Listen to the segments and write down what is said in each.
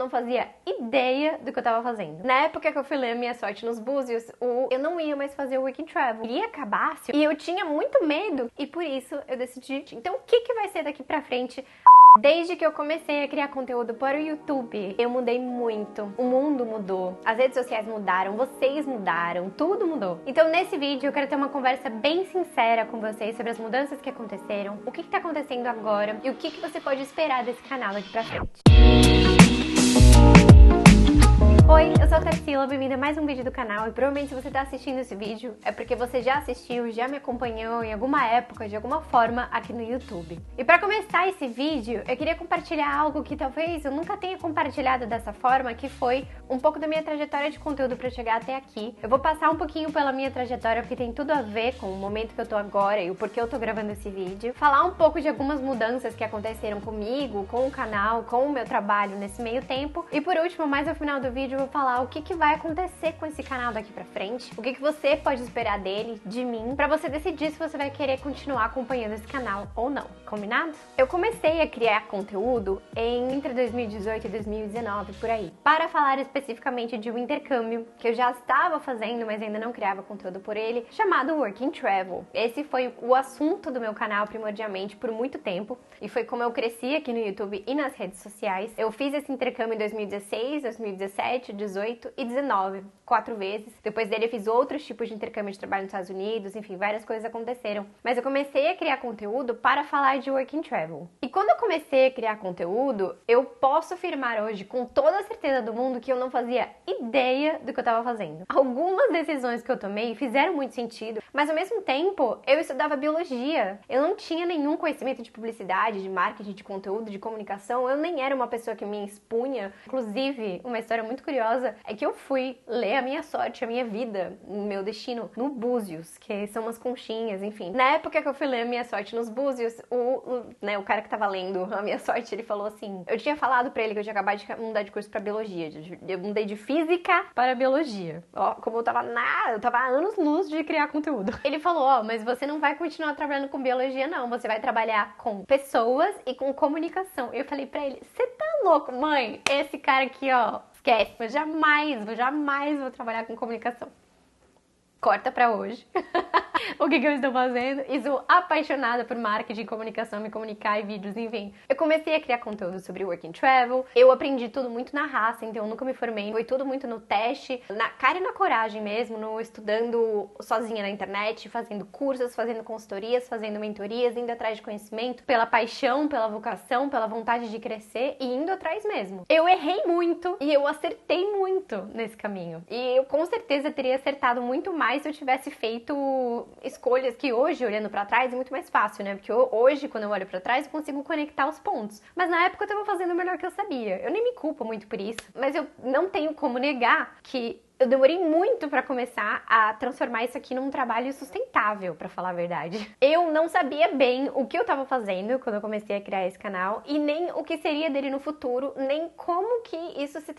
Não fazia ideia do que eu tava fazendo. Na época que eu fui ler Minha Sorte nos Búzios, eu não ia mais fazer o Work and Travel. Iria acabar e eu tinha muito medo e por isso eu decidi. Então o que vai ser daqui pra frente? Desde que eu comecei a criar conteúdo para o YouTube, eu mudei muito. O mundo mudou, as redes sociais mudaram, vocês mudaram, tudo mudou. Então nesse vídeo eu quero ter uma conversa bem sincera com vocês sobre as mudanças que aconteceram, o que tá acontecendo agora e o que você pode esperar desse canal daqui pra frente. Oi, eu sou a Tarsila, bem-vinda a mais um vídeo do canal e provavelmente se você está assistindo esse vídeo é porque você já assistiu, já me acompanhou em alguma época, de alguma forma aqui no YouTube. E para começar esse vídeo, eu queria compartilhar algo que talvez eu nunca tenha compartilhado dessa forma, que foi um pouco da minha trajetória de conteúdo para chegar até aqui. Eu vou passar um pouquinho pela minha trajetória porque tem tudo a ver com o momento que eu tô agora e o porquê eu tô gravando esse vídeo. Falar um pouco de algumas mudanças que aconteceram comigo, com o canal, com o meu trabalho nesse meio tempo. E por último, mais ao final do vídeo, eu vou falar o que vai acontecer com esse canal daqui pra frente, o que você pode esperar dele, de mim, pra você decidir se você vai querer continuar acompanhando esse canal ou não, combinado? Eu comecei a criar conteúdo entre 2018 e 2019, por aí, para falar especificamente de um intercâmbio que eu já estava fazendo, mas ainda não criava conteúdo por ele, chamado Work and Travel. Esse foi o assunto do meu canal primordialmente por muito tempo, e foi como eu cresci aqui no YouTube e nas redes sociais. Eu fiz esse intercâmbio em 2016, 2017, 18 e 19, 4 vezes. Depois dele eu fiz outros tipos de intercâmbio de trabalho nos Estados Unidos, enfim, várias coisas aconteceram. Mas eu comecei a criar conteúdo para falar de Work and Travel. E quando eu comecei a criar conteúdo, eu posso afirmar hoje com toda a certeza do mundo que eu não fazia ideia do que eu estava fazendo. Algumas decisões que eu tomei fizeram muito sentido, mas ao mesmo tempo eu estudava biologia. Eu não tinha nenhum conhecimento de publicidade, de marketing, de conteúdo, de comunicação. Eu nem era uma pessoa que me expunha. Inclusive, uma história muito curiosa é que eu fui ler a minha sorte, a minha vida, o meu destino no Búzios, que são umas conchinhas, enfim. Na época que eu fui ler a minha sorte nos Búzios, o cara que tava lendo a minha sorte, ele falou assim, eu tinha falado pra ele que eu tinha acabado de mudar de curso pra biologia, eu mudei de física para biologia. Ó, como eu tava há anos-luz de criar conteúdo. Ele falou, ó, mas você não vai continuar trabalhando com biologia não, você vai trabalhar com pessoas e com comunicação. Eu falei pra ele, você tá louco, mãe? Esse cara aqui, ó, esquece, eu jamais vou trabalhar com comunicação. Corta pra hoje. O que eu estou fazendo? Estou apaixonada por marketing, comunicação, me comunicar e vídeos, enfim. Eu comecei a criar conteúdo sobre Work and Travel. Eu aprendi tudo muito na raça, então eu nunca me formei. Foi tudo muito no teste, na cara e na coragem mesmo, no estudando sozinha na internet, fazendo cursos, fazendo consultorias, fazendo mentorias, indo atrás de conhecimento, pela paixão, pela vocação, pela vontade de crescer e indo atrás mesmo. Eu errei muito e eu acertei muito nesse caminho. E eu com certeza teria acertado muito mais se eu tivesse feito escolhas que hoje, olhando pra trás, é muito mais fácil, né? Porque hoje, quando eu olho pra trás, eu consigo conectar os pontos. Mas na época eu tava fazendo o melhor que eu sabia. Eu nem me culpo muito por isso, mas eu não tenho como negar que eu demorei muito pra começar a transformar isso aqui num trabalho sustentável, pra falar a verdade. Eu não sabia bem o que eu tava fazendo quando eu comecei a criar esse canal e nem o que seria dele no futuro, nem como que isso se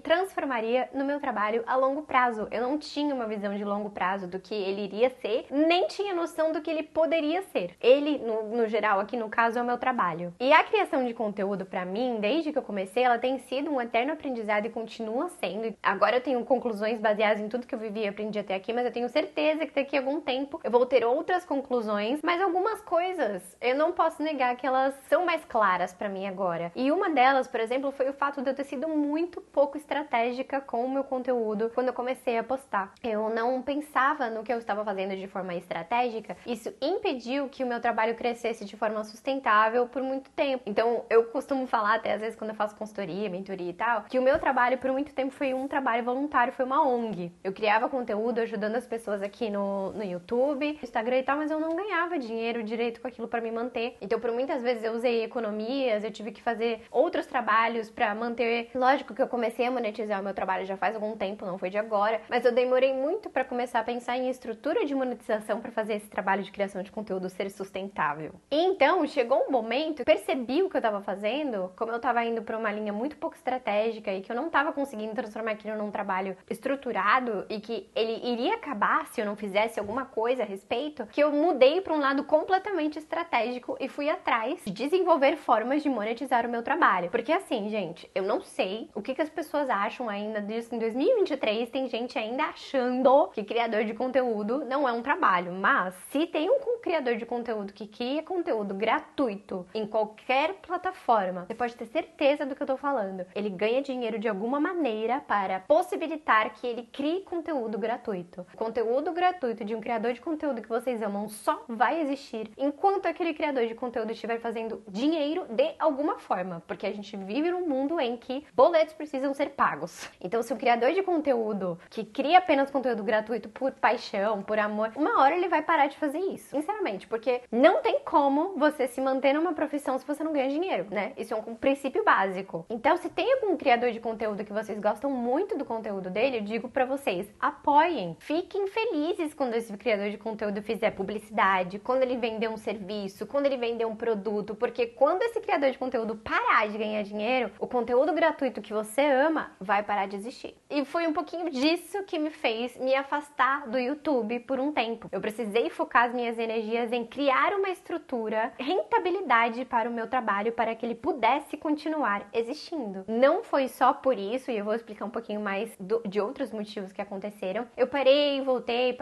transformaria no meu trabalho a longo prazo. Eu não tinha uma visão de longo prazo do que ele iria ser, nem tinha noção do que ele poderia ser. Ele, no geral, aqui no caso, é o meu trabalho. E a criação de conteúdo pra mim, desde que eu comecei, ela tem sido um eterno aprendizado e continua sendo. Agora eu tenho conclusões baseadas em tudo que eu vivi e aprendi até aqui, mas eu tenho certeza que daqui a algum tempo eu vou ter outras conclusões, mas algumas coisas eu não posso negar que elas são mais claras pra mim agora. E uma delas, por exemplo, foi o fato de eu ter sido muito pouco estratégica com o meu conteúdo quando eu comecei a postar. Eu não pensava no que eu estava fazendo de forma estratégica. Isso impediu que o meu trabalho crescesse de forma sustentável por muito tempo. Então, eu costumo falar, até às vezes quando eu faço consultoria, mentoria e tal, que o meu trabalho por muito tempo foi um trabalho voluntário, foi uma ONG. Eu criava conteúdo ajudando as pessoas aqui no YouTube, no Instagram e tal, mas eu não ganhava dinheiro direito com aquilo pra me manter. Então, por muitas vezes eu usei economias, eu tive que fazer outros trabalhos pra manter. Lógico que eu comecei a monetizar o meu trabalho já faz algum tempo, não foi de agora, mas eu demorei muito pra começar a pensar em estrutura de monetização pra fazer esse trabalho de criação de conteúdo ser sustentável. E então, chegou um momento, eu percebi o que eu tava fazendo, como eu tava indo pra uma linha muito pouco estratégica e que eu não tava conseguindo transformar aquilo num trabalho estruturado e que ele iria acabar se eu não fizesse alguma coisa a respeito, que eu mudei para um lado completamente estratégico e fui atrás de desenvolver formas de monetizar o meu trabalho. Porque assim, gente, eu não sei o que as pessoas acham ainda disso. Em 2023 tem gente ainda achando que criador de conteúdo não é um trabalho, mas se tem um criador de conteúdo que cria conteúdo gratuito em qualquer plataforma, você pode ter certeza do que eu tô falando. Ele ganha dinheiro de alguma maneira para possibilitar que ele crie conteúdo gratuito. O conteúdo gratuito de um criador de conteúdo que vocês amam só vai existir enquanto aquele criador de conteúdo estiver fazendo dinheiro de alguma forma, porque a gente vive num mundo em que boletos precisam ser pagos. Então, se um criador de conteúdo que cria apenas conteúdo gratuito por paixão, por amor, uma hora ele vai parar de fazer isso. Sinceramente, porque não tem como você se manter numa profissão se você não ganha dinheiro, né? Isso é um princípio básico. Então, se tem algum criador de conteúdo que vocês gostam muito do conteúdo dele, eu digo pra vocês, apoiem. Fiquem felizes quando esse criador de conteúdo fizer publicidade, quando ele vender um serviço, quando ele vender um produto, porque quando esse criador de conteúdo parar de ganhar dinheiro, o conteúdo gratuito que você ama vai parar de existir. E foi um pouquinho disso que me fez me afastar do YouTube por um tempo. Eu precisei focar as minhas energias em criar uma estrutura, rentabilidade para o meu trabalho, para que ele pudesse continuar existindo. Não foi só por isso, e eu vou explicar um pouquinho mais de outros motivos que aconteceram. Eu parei, voltei,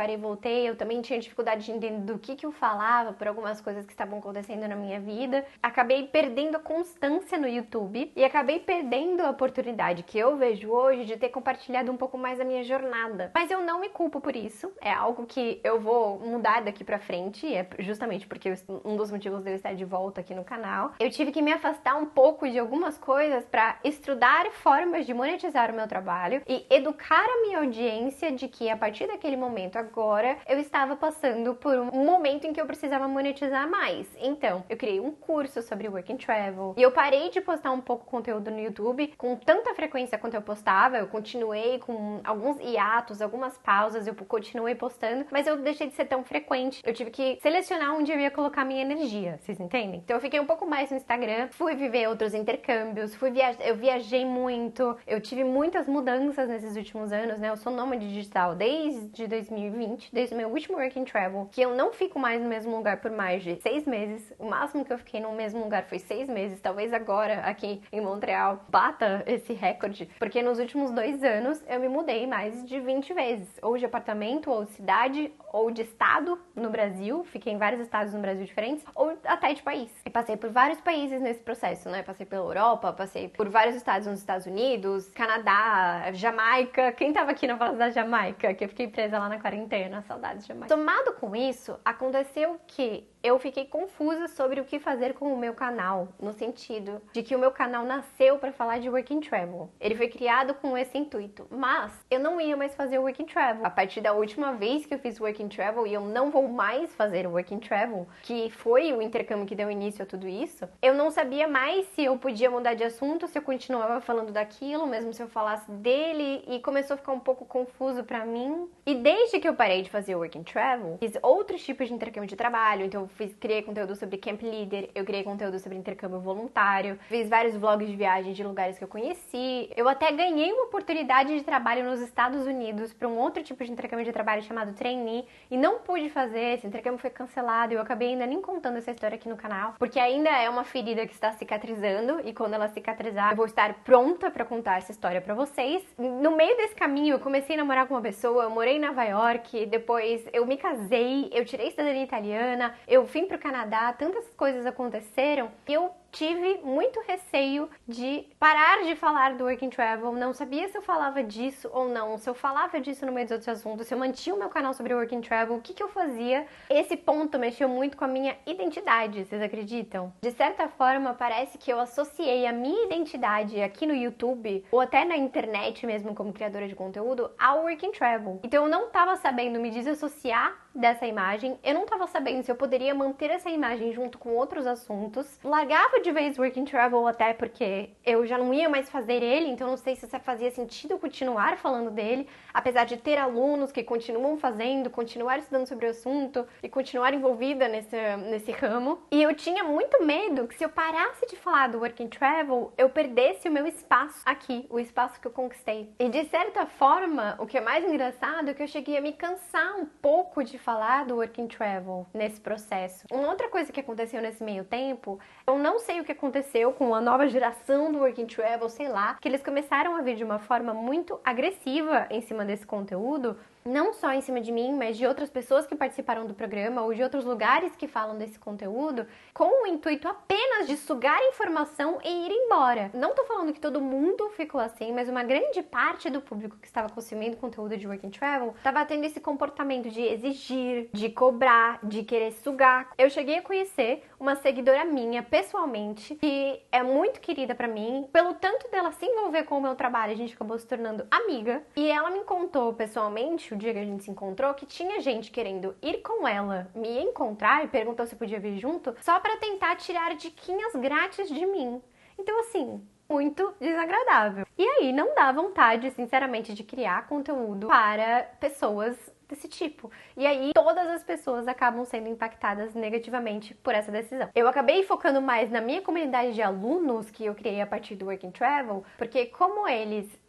eu também tinha dificuldade de entender do que eu falava por algumas coisas que estavam acontecendo na minha vida. Acabei perdendo a constância no YouTube e acabei perdendo a oportunidade que eu vejo hoje de ter compartilhado um pouco mais a minha jornada. Mas eu não me culpo por isso, é algo que eu vou mudar daqui pra frente, é justamente porque um dos motivos de eu estar de volta aqui no canal. Eu tive que me afastar um pouco de algumas coisas para estudar formas de monetizar o meu trabalho e educar a minha audiência de que a partir daquele momento agora eu estava passando por um momento em que eu precisava monetizar mais. Então, eu criei um curso sobre work and travel e eu parei de postar um pouco conteúdo no YouTube com tanta frequência quanto eu postava. Eu continuei com alguns hiatos, algumas pausas, eu continuei postando, mas eu deixei de ser tão frequente. Eu tive que selecionar onde eu ia colocar minha energia, vocês entendem? Então eu fiquei um pouco mais no Instagram, fui viver outros intercâmbios, eu viajei muito, eu tive muitas mudanças nesses últimos anos, né? Eu sou nômade digital desde 2020, desde o meu último work and travel, que eu não fico mais no mesmo lugar por mais de 6 meses. O máximo que eu fiquei no mesmo lugar foi 6 meses. Talvez agora, aqui em Montreal, bata esse recorde, porque nos últimos 2 anos eu me mudei mais de 20 vezes, ou de apartamento, ou de cidade, ou de estado no Brasil, fiquei em vários estados no Brasil diferentes, ou até de país. E passei por vários países nesse processo, né? Passei pela Europa, passei por vários estados nos Estados Unidos, Canadá, Jamaica. Quem tava aqui na fase da Jamaica? Que eu fiquei presa lá na quarentena, saudades de Jamaica. Somado com isso, aconteceu que eu fiquei confusa sobre o que fazer com o meu canal, no sentido de que o meu canal nasceu para falar de work and travel. Ele foi criado com esse intuito, mas eu não ia mais fazer o work and travel. A partir da última vez que eu fiz work and travel, e eu não vou mais fazer o work and travel, que foi o intercâmbio que deu início a tudo isso, eu não sabia mais se eu podia mudar de assunto, se eu continuava falando daquilo, mesmo se eu falasse dele, e começou a ficar um pouco confuso pra mim. E desde que eu parei de fazer o work and travel, fiz outros tipos de intercâmbio de trabalho, então criei conteúdo sobre Camp Leader, eu criei conteúdo sobre intercâmbio voluntário, fiz vários vlogs de viagem de lugares que eu conheci. Eu até ganhei uma oportunidade de trabalho nos Estados Unidos para um outro tipo de intercâmbio de trabalho chamado trainee e não pude fazer, esse intercâmbio foi cancelado e eu acabei ainda nem contando essa história aqui no canal, porque ainda é uma ferida que está cicatrizando e quando ela cicatrizar eu vou estar pronta para contar essa história para vocês. No meio desse caminho eu comecei a namorar com uma pessoa, eu morei em Nova York, depois eu me casei, eu tirei cidadania italiana, eu vim pro Canadá, tantas coisas aconteceram e eu tive muito receio de parar de falar do work and travel, não sabia se eu falava disso ou não, se eu falava disso no meio dos outros assuntos, se eu mantinha o meu canal sobre work and travel, o que eu fazia. Esse ponto mexeu muito com a minha identidade, vocês acreditam? De certa forma, parece que eu associei a minha identidade aqui no YouTube, ou até na internet mesmo como criadora de conteúdo, ao work and travel. Então eu não tava sabendo me desassociar dessa imagem. Eu não tava sabendo se eu poderia manter essa imagem junto com outros assuntos. Largava de vez Work and Travel até porque eu já não ia mais fazer ele, então não sei se fazia sentido continuar falando dele, apesar de ter alunos que continuam fazendo, continuar estudando sobre o assunto e continuar envolvida nesse ramo. E eu tinha muito medo que se eu parasse de falar do Work and Travel, eu perdesse o meu espaço aqui, o espaço que eu conquistei. E de certa forma, o que é mais engraçado é que eu cheguei a me cansar um pouco de falar do Work and Travel nesse processo. Uma outra coisa que aconteceu nesse meio tempo, eu não sei o que aconteceu com a nova geração do Work and Travel, sei lá, que eles começaram a vir de uma forma muito agressiva em cima desse conteúdo, não só em cima de mim, mas de outras pessoas que participaram do programa ou de outros lugares que falam desse conteúdo, com o intuito apenas de sugar informação e ir embora. Não tô falando que todo mundo ficou assim, mas uma grande parte do público que estava consumindo conteúdo de Work and Travel estava tendo esse comportamento de exigir, de cobrar, de querer sugar. Eu cheguei a conhecer uma seguidora minha, pessoalmente, que é muito querida pra mim, pelo tanto dela se envolver com o meu trabalho, a gente acabou se tornando amiga, e ela me contou pessoalmente, o dia que a gente se encontrou, que tinha gente querendo ir com ela, me encontrar e perguntou se podia vir junto, só pra tentar tirar diquinhas grátis de mim. Então, assim, muito desagradável. E aí, não dá vontade, sinceramente, de criar conteúdo para pessoas desse tipo. E aí, todas as pessoas acabam sendo impactadas negativamente por essa decisão. Eu acabei focando mais na minha comunidade de alunos que eu criei a partir do Work and Travel, porque como eles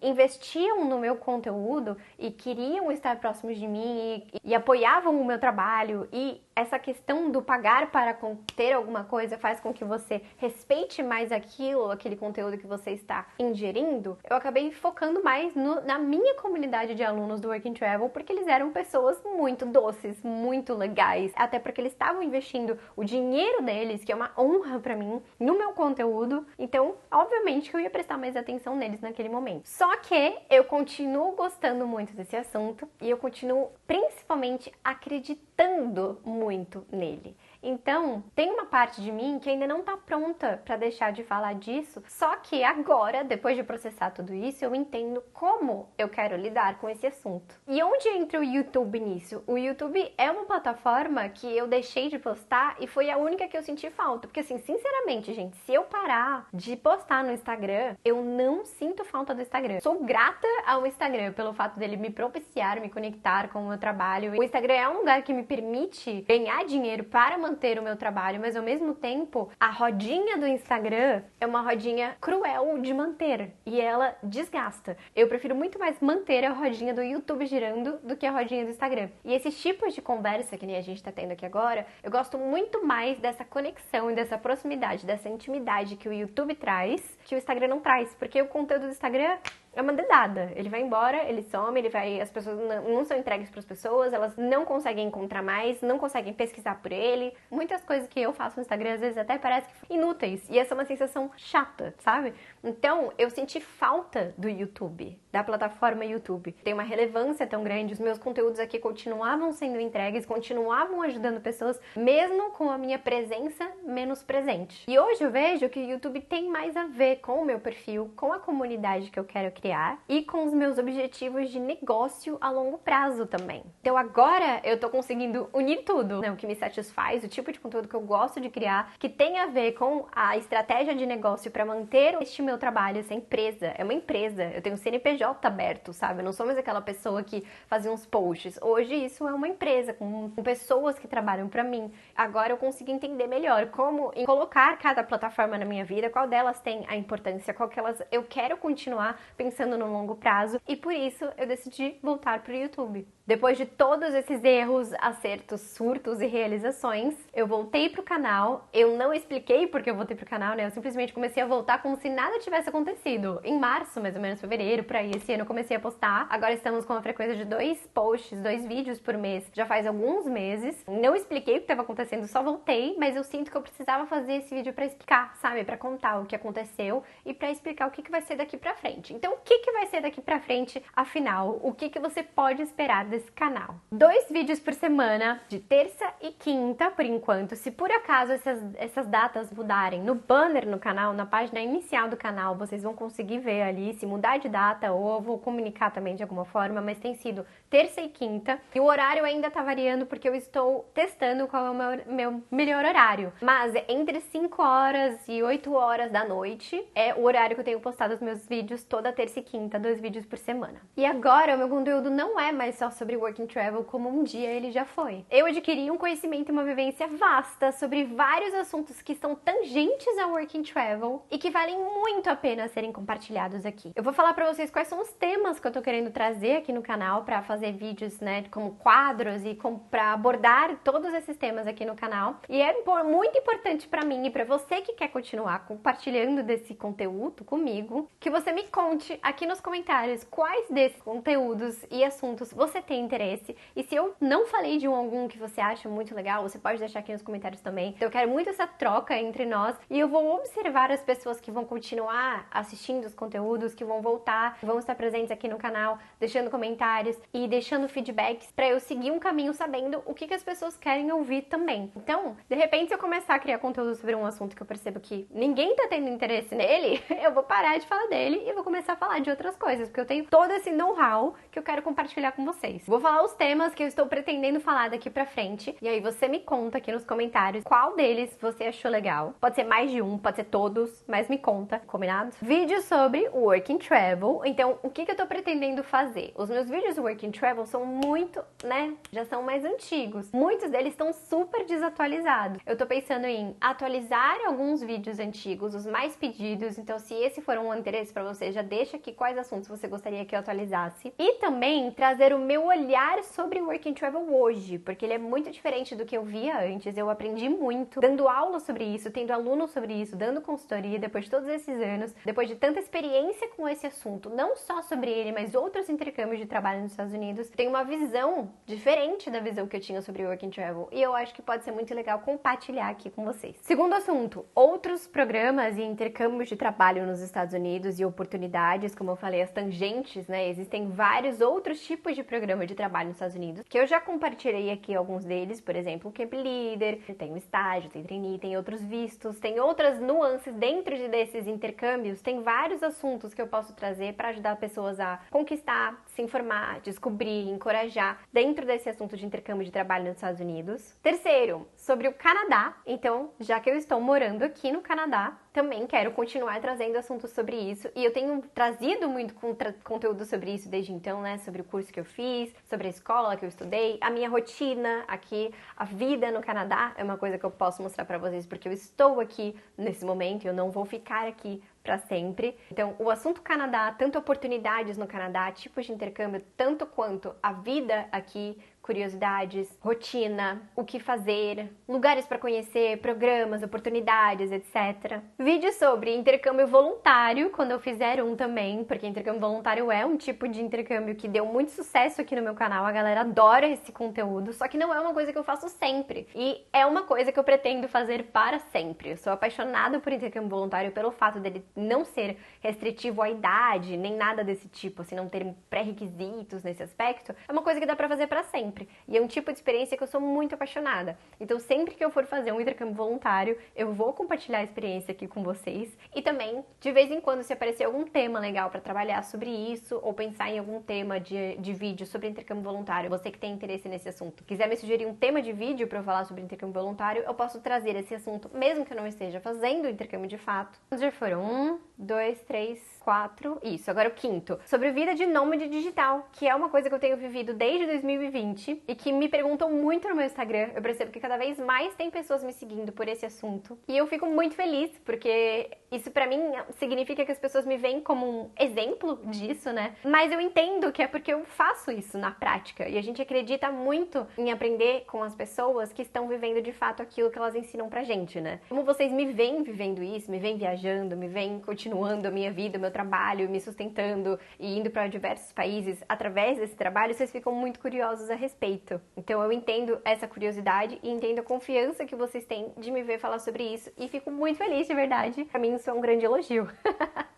investiam no meu conteúdo e queriam estar próximos de mim e apoiavam o meu trabalho, e essa questão do pagar para ter alguma coisa faz com que você respeite mais aquele conteúdo que você está ingerindo, eu acabei focando mais na minha comunidade de alunos do Work and Travel, porque eles eram pessoas muito doces, muito legais, até porque eles estavam investindo o dinheiro deles, que é uma honra pra mim, no meu conteúdo, então obviamente que eu ia prestar mais atenção neles naquele momento. Só que eu continuo gostando muito desse assunto e eu continuo principalmente acreditando muito nele. Então, tem uma parte de mim que ainda não tá pronta pra deixar de falar disso, só que agora, depois de processar tudo isso, eu entendo como eu quero lidar com esse assunto. E onde entra o YouTube nisso? O YouTube é uma plataforma que eu deixei de postar e foi a única que eu senti falta. Porque assim, sinceramente, gente, se eu parar de postar no Instagram, eu não sinto falta do Instagram. Sou grata ao Instagram pelo fato dele me propiciar, me conectar com o meu trabalho. O Instagram é um lugar que me permite ganhar dinheiro para manter o meu trabalho, mas ao mesmo tempo, a rodinha do Instagram é uma rodinha cruel de manter e ela desgasta. Eu prefiro muito mais manter a rodinha do YouTube girando do que a rodinha do Instagram. E esses tipos de conversa que nem a gente tá tendo aqui agora, eu gosto muito mais dessa conexão e dessa proximidade, dessa intimidade que o YouTube traz, que o Instagram não traz, porque o conteúdo do Instagram é uma dedada. Ele vai embora, ele some, as pessoas não são entregues para as pessoas, elas não conseguem encontrar mais, não conseguem pesquisar por ele. Muitas coisas que eu faço no Instagram às vezes até parecem inúteis. E essa é uma sensação chata, sabe? Então, eu senti falta do YouTube, da plataforma YouTube. Tem uma relevância tão grande, os meus conteúdos aqui continuavam sendo entregues, continuavam ajudando pessoas, mesmo com a minha presença menos presente. E hoje eu vejo que o YouTube tem mais a ver com o meu perfil, com a comunidade que eu quero criar e com os meus objetivos de negócio a longo prazo também. Então agora eu tô conseguindo unir tudo, né? O que me satisfaz, o tipo de conteúdo que eu gosto de criar, que tem a ver com a estratégia de negócio para manter este meu trabalho, essa empresa. É uma empresa, eu tenho um CNPJ aberto, sabe? Eu não sou mais aquela pessoa que fazia uns posts. Hoje isso é uma empresa com pessoas que trabalham para mim. Agora eu consigo entender melhor como colocar cada plataforma na minha vida, qual delas tem a importância, qual que elas eu quero continuar pensando no longo prazo, e por isso eu decidi voltar pro YouTube. Depois de todos esses erros, acertos, surtos e realizações, eu voltei pro canal. Eu não expliquei porque eu voltei pro canal, né? Eu simplesmente comecei a voltar como se nada tivesse acontecido. Em março, mais ou menos, fevereiro, por aí, esse ano eu comecei a postar. Agora estamos com uma frequência de 2 posts, 2 vídeos por mês, já faz alguns meses. Não expliquei o que estava acontecendo, só voltei, mas eu sinto que eu precisava fazer esse vídeo pra explicar, sabe? Pra contar o que aconteceu e pra explicar o que vai ser daqui pra frente. Então, o que vai ser daqui pra frente, afinal? O que você pode esperar desse desse canal. 2 vídeos por semana, de terça e quinta, por enquanto. Se por acaso essas datas mudarem no banner no canal, na página inicial do canal, vocês vão conseguir ver ali se mudar de data, ou eu vou comunicar também de alguma forma, mas tem sido terça e quinta. E o horário ainda tá variando porque eu estou testando qual é o meu melhor horário. Mas entre 5 horas e 8 horas da noite é o horário que eu tenho postado os meus vídeos toda terça e quinta, 2 vídeos por semana. E agora o meu conteúdo não é mais só sobre work and travel como um dia ele já foi. Eu adquiri um conhecimento e uma vivência vasta sobre vários assuntos que são tangentes ao work and travel e que valem muito a pena serem compartilhados aqui. Eu vou falar pra vocês quais são os temas que eu tô querendo trazer aqui no canal pra fazer vídeos, né, como quadros e pra abordar todos esses temas aqui no canal. E é muito importante pra mim e pra você que quer continuar compartilhando desse conteúdo comigo, que você me conte aqui nos comentários quais desses conteúdos e assuntos você tem interesse. E se eu não falei de algum que você acha muito legal, você pode deixar aqui nos comentários também. Então eu quero muito essa troca entre nós e eu vou observar as pessoas que vão continuar assistindo os conteúdos, que vão voltar, que vão estar presentes aqui no canal, deixando comentários e deixando feedbacks pra eu seguir um caminho sabendo o que as pessoas querem ouvir também. Então, de repente, se eu começar a criar conteúdo sobre um assunto que eu percebo que ninguém tá tendo interesse nele, eu vou parar de falar dele e vou começar a falar de outras coisas, porque eu tenho todo esse know-how que eu quero compartilhar com vocês. Vou falar os temas que eu estou pretendendo falar daqui pra frente, e aí você me conta aqui nos comentários qual deles você achou legal. Pode ser mais de um, pode ser todos, mas me conta, combinado? Vídeos sobre work and travel. Então, o que eu tô pretendendo fazer? Os meus vídeos do work and travel são muito, né, já são mais antigos. Muitos deles estão super desatualizados. Eu tô pensando em atualizar alguns vídeos antigos, os mais pedidos. Então, se esse for um interesse pra você, já deixa aqui quais assuntos você gostaria que eu atualizasse. E também trazer o meu olhar sobre work and travel hoje, porque ele é muito diferente do que eu via antes. Eu aprendi muito dando aula sobre isso, tendo alunos sobre isso, dando consultoria depois de todos esses anos, depois de tanta experiência com esse assunto, não só sobre ele, mas outros intercâmbios de trabalho nos Estados Unidos. Tenho uma visão diferente da visão que eu tinha sobre work and travel e eu acho que pode ser muito legal compartilhar aqui com vocês. Segundo assunto, outros programas e intercâmbios de trabalho nos Estados Unidos e oportunidades, como eu falei, as tangentes, né? Existem vários outros tipos de programa de trabalho nos Estados Unidos, que eu já compartilhei aqui alguns deles, por exemplo, o Camp Leader, tem o estágio, tem trainee, tem outros vistos, tem outras nuances dentro desses intercâmbios, tem vários assuntos que eu posso trazer para ajudar pessoas a conquistar, se informar, descobrir, encorajar dentro desse assunto de intercâmbio de trabalho nos Estados Unidos. Terceiro, sobre o Canadá. Então, já que eu estou morando aqui no Canadá, também quero continuar trazendo assuntos sobre isso e eu tenho trazido muito conteúdo sobre isso desde então, né? Sobre o curso que eu fiz, sobre a escola que eu estudei, a minha rotina aqui, a vida no Canadá é uma coisa que eu posso mostrar pra vocês porque eu estou aqui nesse momento e eu não vou ficar aqui para sempre. Então, o assunto Canadá, tanto oportunidades no Canadá, tipos de intercâmbio, tanto quanto a vida aqui, curiosidades, rotina, o que fazer, lugares para conhecer, programas, oportunidades, etc. Vídeo sobre intercâmbio voluntário, quando eu fizer um também, porque intercâmbio voluntário é um tipo de intercâmbio que deu muito sucesso aqui no meu canal, a galera adora esse conteúdo, só que não é uma coisa que eu faço sempre. E é uma coisa que eu pretendo fazer para sempre. Eu sou apaixonada por intercâmbio voluntário pelo fato dele não ser restritivo à idade, nem nada desse tipo, assim, não ter pré-requisitos nesse aspecto. É uma coisa que dá pra fazer pra sempre. E é um tipo de experiência que eu sou muito apaixonada. Então, sempre que eu for fazer um intercâmbio voluntário, eu vou compartilhar a experiência aqui com vocês. E também, de vez em quando, se aparecer algum tema legal pra trabalhar sobre isso, ou pensar em algum tema de vídeo sobre intercâmbio voluntário, você que tem interesse nesse assunto, quiser me sugerir um tema de vídeo pra eu falar sobre intercâmbio voluntário, eu posso trazer esse assunto, mesmo que eu não esteja fazendo o intercâmbio de fato. Já foram 1, 2, 3, 4, isso, agora o quinto. Sobre vida de nômade digital, que é uma coisa que eu tenho vivido desde 2020 e que me perguntam muito no meu Instagram. Eu percebo que cada vez mais tem pessoas me seguindo por esse assunto. E eu fico muito feliz, porque isso pra mim significa que as pessoas me veem como um exemplo disso, né? Mas eu entendo que é porque eu faço isso na prática. E a gente acredita muito em aprender com as pessoas que estão vivendo de fato aquilo que elas ensinam pra gente, né? Como vocês me veem vivendo isso, me veem viajando, me veem continuando a minha vida, o meu trabalho, me sustentando e indo para diversos países através desse trabalho, vocês ficam muito curiosos a respeito. Então eu entendo essa curiosidade e entendo a confiança que vocês têm de me ver falar sobre isso e fico muito feliz, de verdade. Pra mim isso é um grande elogio.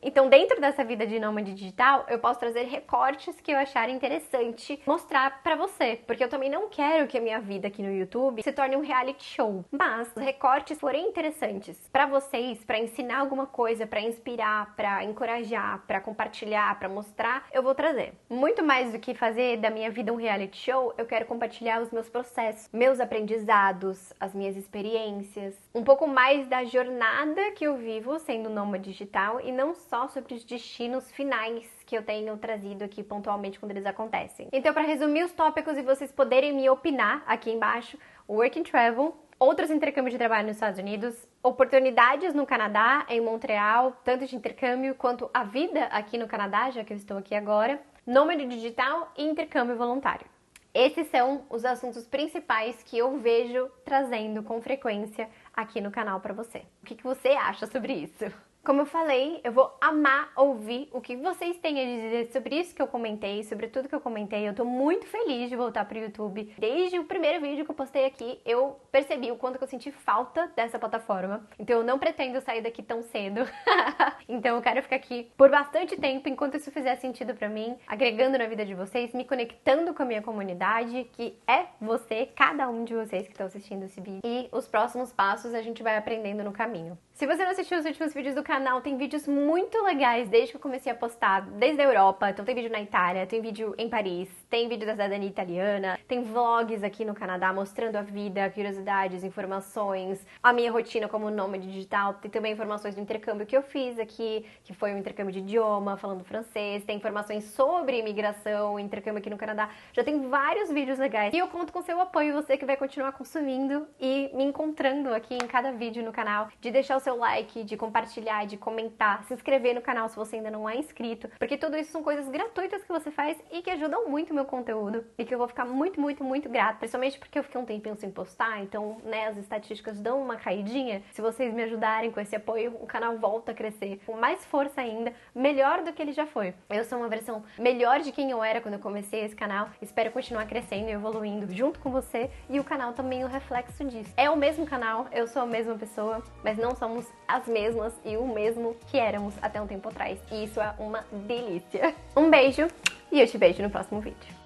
Então, dentro dessa vida de nômade digital, eu posso trazer recortes que eu achar interessante mostrar pra você, porque eu também não quero que a minha vida aqui no YouTube se torne um reality show, mas os recortes forem interessantes pra vocês, pra ensinar alguma coisa, pra inspirar, pra encorajar, pra compartilhar, pra mostrar, eu vou trazer. Muito mais do que fazer da minha vida um reality show, eu quero compartilhar os meus processos, meus aprendizados, as minhas experiências, um pouco mais da jornada que eu vivo sendo nômade digital e não só sobre os destinos finais que eu tenho trazido aqui pontualmente quando eles acontecem. Então, para resumir os tópicos e vocês poderem me opinar aqui embaixo, Work and Travel, outros intercâmbios de trabalho nos Estados Unidos, oportunidades no Canadá, em Montreal, tanto de intercâmbio quanto a vida aqui no Canadá, já que eu estou aqui agora, nômade digital e intercâmbio voluntário. Esses são os assuntos principais que eu vejo trazendo com frequência aqui no canal para você. O que você acha sobre isso? Como eu falei, eu vou amar ouvir o que vocês têm a dizer sobre isso que eu comentei, sobre tudo que eu comentei. Eu tô muito feliz de voltar pro YouTube. Desde o primeiro vídeo que eu postei aqui, eu percebi o quanto que eu senti falta dessa plataforma. Então eu não pretendo sair daqui tão cedo. Então eu quero ficar aqui por bastante tempo, enquanto isso fizer sentido pra mim, agregando na vida de vocês, me conectando com a minha comunidade, que é você, cada um de vocês que estão assistindo esse vídeo. E os próximos passos a gente vai aprendendo no caminho. Se você não assistiu os últimos vídeos do canal, tem vídeos muito legais desde que eu comecei a postar, desde a Europa. Então tem vídeo na Itália, tem vídeo em Paris, tem vídeo da cidadania italiana, tem vlogs aqui no Canadá mostrando a vida, curiosidades, informações, a minha rotina como nômade digital. Tem também informações do intercâmbio que eu fiz aqui, que foi um intercâmbio de idioma, falando francês. Tem informações sobre imigração, intercâmbio aqui no Canadá. Já tem vários vídeos legais. E eu conto com seu apoio, você que vai continuar consumindo e me encontrando aqui em cada vídeo no canal, de deixar o seu like, de compartilhar, de comentar, se inscrever no canal se você ainda não é inscrito, porque tudo isso são coisas gratuitas que você faz e que ajudam muito o meu conteúdo e que eu vou ficar muito, muito, muito grata, principalmente porque eu fiquei um tempinho sem postar, então, né, as estatísticas dão uma caidinha. Se vocês me ajudarem com esse apoio, o canal volta a crescer com mais força ainda, melhor do que ele já foi. Eu sou uma versão melhor de quem eu era quando eu comecei esse canal, espero continuar crescendo e evoluindo junto com você, e o canal também é o reflexo disso. É o mesmo canal, eu sou a mesma pessoa, mas não somos as mesmas e o mesmo que éramos até um tempo atrás. E isso é uma delícia. Um beijo e eu te vejo no próximo vídeo.